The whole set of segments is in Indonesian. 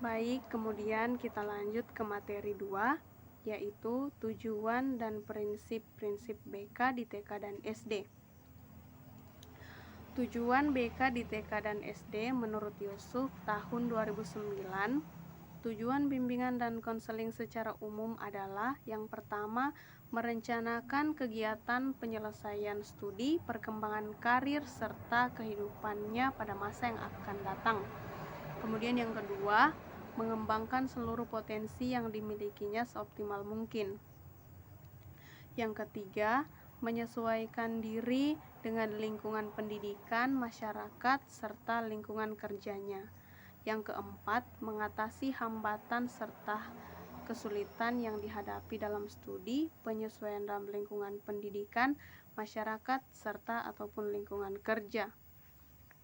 Baik, kemudian kita lanjut ke materi 2, yaitu tujuan dan prinsip-prinsip BK di TK dan SD. Tujuan BK di TK dan SD menurut Yusuf tahun 2009, tujuan bimbingan dan konseling secara umum adalah yang pertama, merencanakan kegiatan penyelesaian studi, perkembangan karir, serta kehidupannya pada masa yang akan datang. Kemudian yang kedua, mengembangkan seluruh potensi yang dimilikinya seoptimal mungkin. Yang ketiga, menyesuaikan diri dengan lingkungan pendidikan, masyarakat, serta lingkungan kerjanya. Yang keempat, mengatasi hambatan serta kesulitan yang dihadapi dalam studi, penyesuaian dalam lingkungan pendidikan, masyarakat, serta ataupun lingkungan kerja.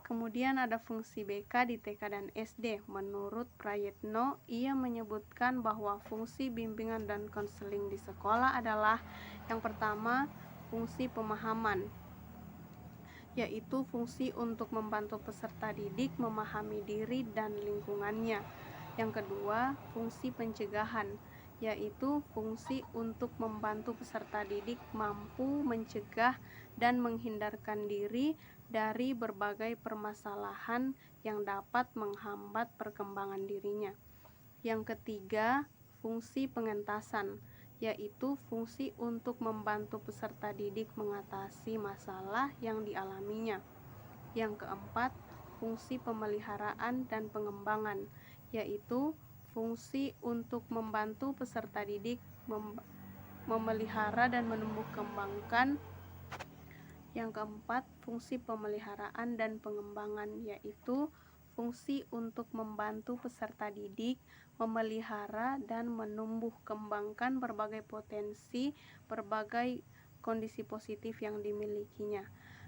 Kemudian ada fungsi BK di TK dan SD. Menurut Prayitno, ia menyebutkan bahwa fungsi bimbingan dan konseling di sekolah adalah yang pertama, fungsi pemahaman, yaitu fungsi untuk membantu peserta didik memahami diri dan lingkungannya. Yang kedua, fungsi pencegahan, yaitu fungsi untuk membantu peserta didik mampu mencegah dan menghindarkan diri dari berbagai permasalahan yang dapat menghambat perkembangan dirinya. Yang ketiga, fungsi pengentasan, yaitu fungsi untuk membantu peserta didik mengatasi masalah yang dialaminya. Yang keempat, fungsi pemeliharaan dan pengembangan, yaitu fungsi untuk membantu peserta didik memelihara dan menumbuh kembangkan. Yang keempat, fungsi pemeliharaan dan pengembangan, yaitu fungsi untuk membantu peserta didik memelihara dan menumbuh kembangkan berbagai potensi, berbagai kondisi positif yang dimilikinya.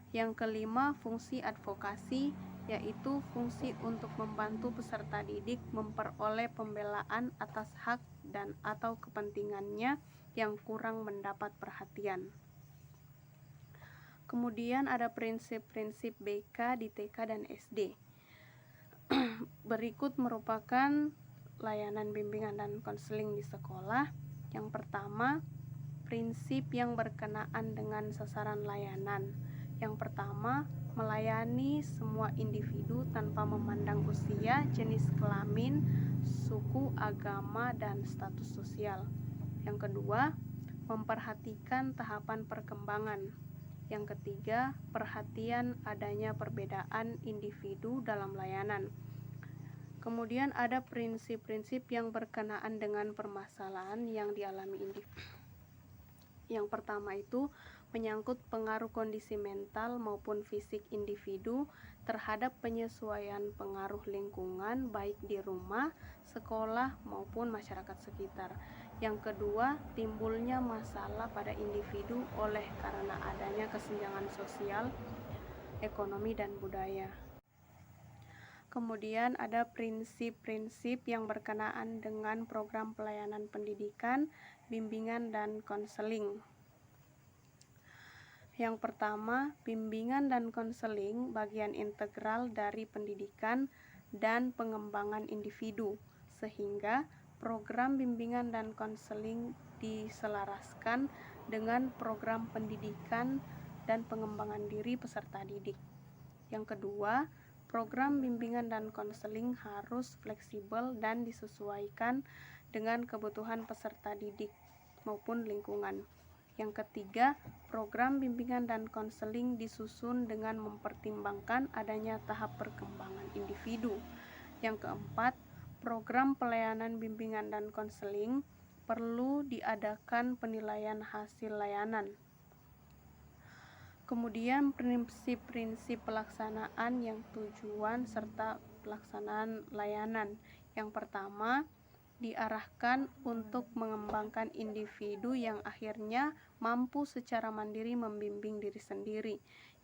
Yang kelima, fungsi advokasi, yaitu fungsi untuk membantu peserta didik memperoleh pembelaan atas hak dan atau kepentingannya yang kurang mendapat perhatian. Kemudian ada prinsip-prinsip BK di TK dan SD. Berikut merupakan layanan bimbingan dan konseling di sekolah. Yang pertama, prinsip yang berkenaan dengan sasaran layanan. Yang pertama, melayani semua individu tanpa memandang usia, jenis kelamin, suku, agama, dan status sosial. Yang kedua, memperhatikan tahapan perkembangan. Yang ketiga, perhatian adanya perbedaan individu dalam layanan. Kemudian ada prinsip-prinsip yang berkenaan dengan permasalahan yang dialami individu. Yang pertama itu menyangkut pengaruh kondisi mental maupun fisik individu terhadap penyesuaian pengaruh lingkungan baik di rumah, sekolah maupun masyarakat sekitar. Yang kedua, timbulnya masalah pada individu oleh karena adanya kesenjangan sosial, ekonomi, dan budaya. Kemudian ada prinsip-prinsip yang berkenaan dengan program pelayanan pendidikan, bimbingan, dan konseling. Yang pertama, bimbingan dan konseling bagian integral dari pendidikan dan pengembangan individu, sehingga program bimbingan dan konseling diselaraskan dengan program pendidikan dan pengembangan diri peserta didik. Yang kedua, program bimbingan dan konseling harus fleksibel dan disesuaikan dengan kebutuhan peserta didik maupun lingkungan. Yang ketiga, program bimbingan dan konseling disusun dengan mempertimbangkan adanya tahap perkembangan individu. Yang keempat, program pelayanan bimbingan dan konseling perlu diadakan penilaian hasil layanan. Kemudian prinsip-prinsip pelaksanaan yang tujuan serta pelaksanaan layanan. Yang pertama, diarahkan untuk mengembangkan individu yang akhirnya mampu secara mandiri membimbing diri sendiri.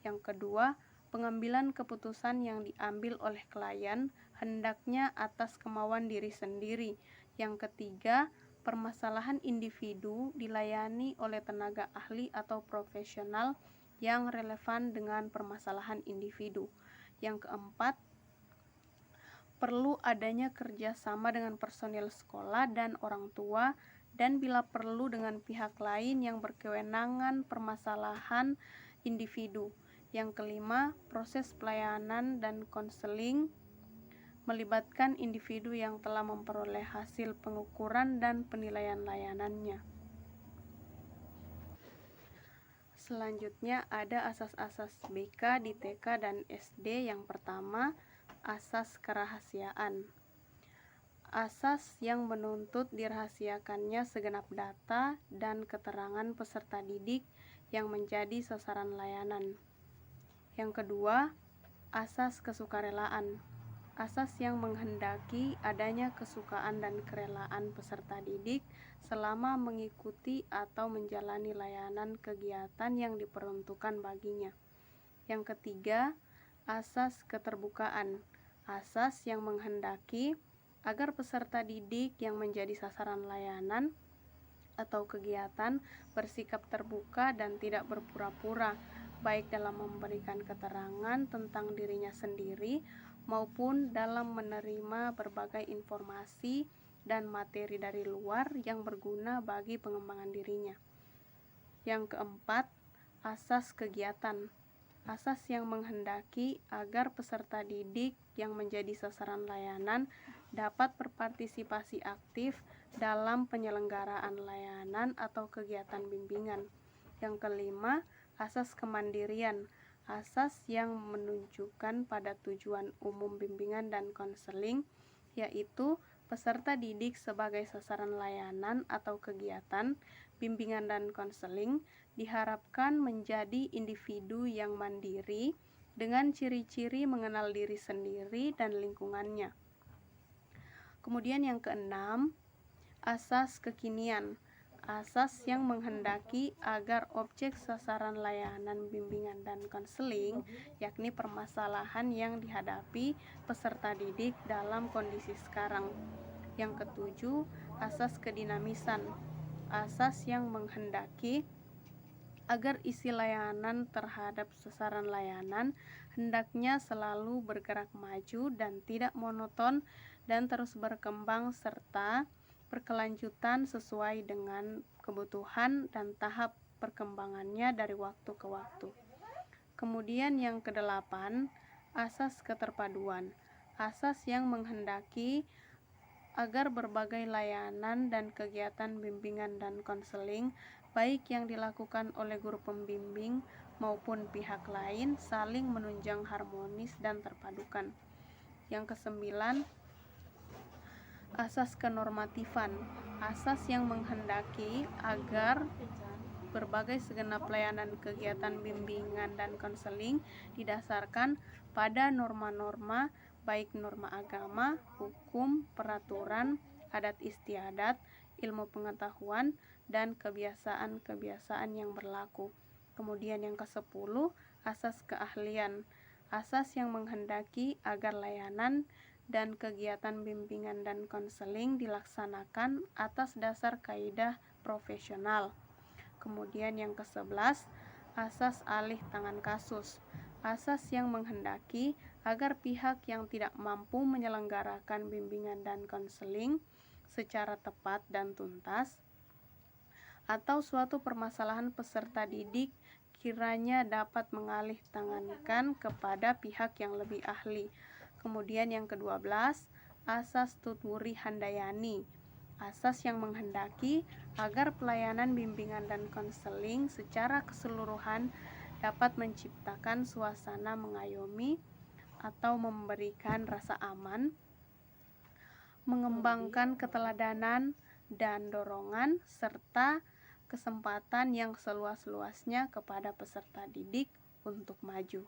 Yang kedua, pengambilan keputusan yang diambil oleh klien hendaknya atas kemauan diri sendiri. Yang ketiga, permasalahan individu dilayani oleh tenaga ahli atau profesional yang relevan dengan permasalahan individu. Yang keempat, perlu adanya kerjasama dengan personil sekolah dan orang tua, dan bila perlu dengan pihak lain yang berkewenangan permasalahan individu. Yang kelima, proses pelayanan dan konseling melibatkan individu yang telah memperoleh hasil pengukuran dan penilaian layanannya. Selanjutnya ada asas-asas BK di TK dan SD. Yang pertama, asas kerahasiaan. Asas yang menuntut dirahasiakannya segenap data dan keterangan peserta didik yang menjadi sasaran layanan. Yang kedua, asas kesukarelaan. Asas yang menghendaki adanya kesukaan dan kerelaan peserta didik selama mengikuti atau menjalani layanan kegiatan yang diperuntukkan baginya. Yang ketiga, asas keterbukaan. Asas yang menghendaki agar peserta didik yang menjadi sasaran layanan atau kegiatan bersikap terbuka dan tidak berpura-pura, baik dalam memberikan keterangan tentang dirinya sendiri maupun dalam menerima berbagai informasi dan materi dari luar yang berguna bagi pengembangan dirinya. Yang keempat, asas kegiatan. Asas yang menghendaki agar peserta didik yang menjadi sasaran layanan dapat berpartisipasi aktif dalam penyelenggaraan layanan atau kegiatan bimbingan. Yang kelima, asas kemandirian. Asas yang menunjukkan pada tujuan umum bimbingan dan konseling, yaitu peserta didik sebagai sasaran layanan atau kegiatan bimbingan dan konseling diharapkan menjadi individu yang mandiri dengan ciri-ciri mengenal diri sendiri dan lingkungannya. Kemudian yang keenam, asas kekinian. Asas yang menghendaki agar objek sasaran layanan bimbingan dan konseling, yakni permasalahan yang dihadapi peserta didik dalam kondisi sekarang. Yang ketujuh, asas kedinamisan. Asas yang menghendaki agar isi layanan terhadap sasaran layanan hendaknya selalu bergerak maju dan tidak monoton dan terus berkembang serta berkelanjutan sesuai dengan kebutuhan dan tahap perkembangannya dari waktu ke waktu. Kemudian yang kedelapan, asas keterpaduan. Asas yang menghendaki agar berbagai layanan dan kegiatan bimbingan dan konseling, baik yang dilakukan oleh guru pembimbing maupun pihak lain, saling menunjang harmonis dan terpadukan. Yang kesembilan, asas kenormatifan. Asas yang menghendaki agar berbagai segenap layanan kegiatan bimbingan dan konseling didasarkan pada norma-norma, baik norma agama, hukum, peraturan, adat istiadat, ilmu pengetahuan, dan kebiasaan-kebiasaan yang berlaku. Kemudian yang ke-10, asas keahlian. Asas yang menghendaki agar layanan dan kegiatan bimbingan dan konseling dilaksanakan atas dasar kaidah profesional. Kemudian yang ke-11, asas alih tangan kasus. Asas yang menghendaki agar pihak yang tidak mampu menyelenggarakan bimbingan dan konseling secara tepat dan tuntas atau suatu permasalahan peserta didik kiranya dapat mengalih tangankan kepada pihak yang lebih ahli. Kemudian yang ke-12, asas tuturi handayani. Asas yang menghendaki agar pelayanan bimbingan dan konseling secara keseluruhan dapat menciptakan suasana mengayomi atau memberikan rasa aman, mengembangkan keteladanan dan dorongan, serta kesempatan yang seluas-luasnya kepada peserta didik untuk maju.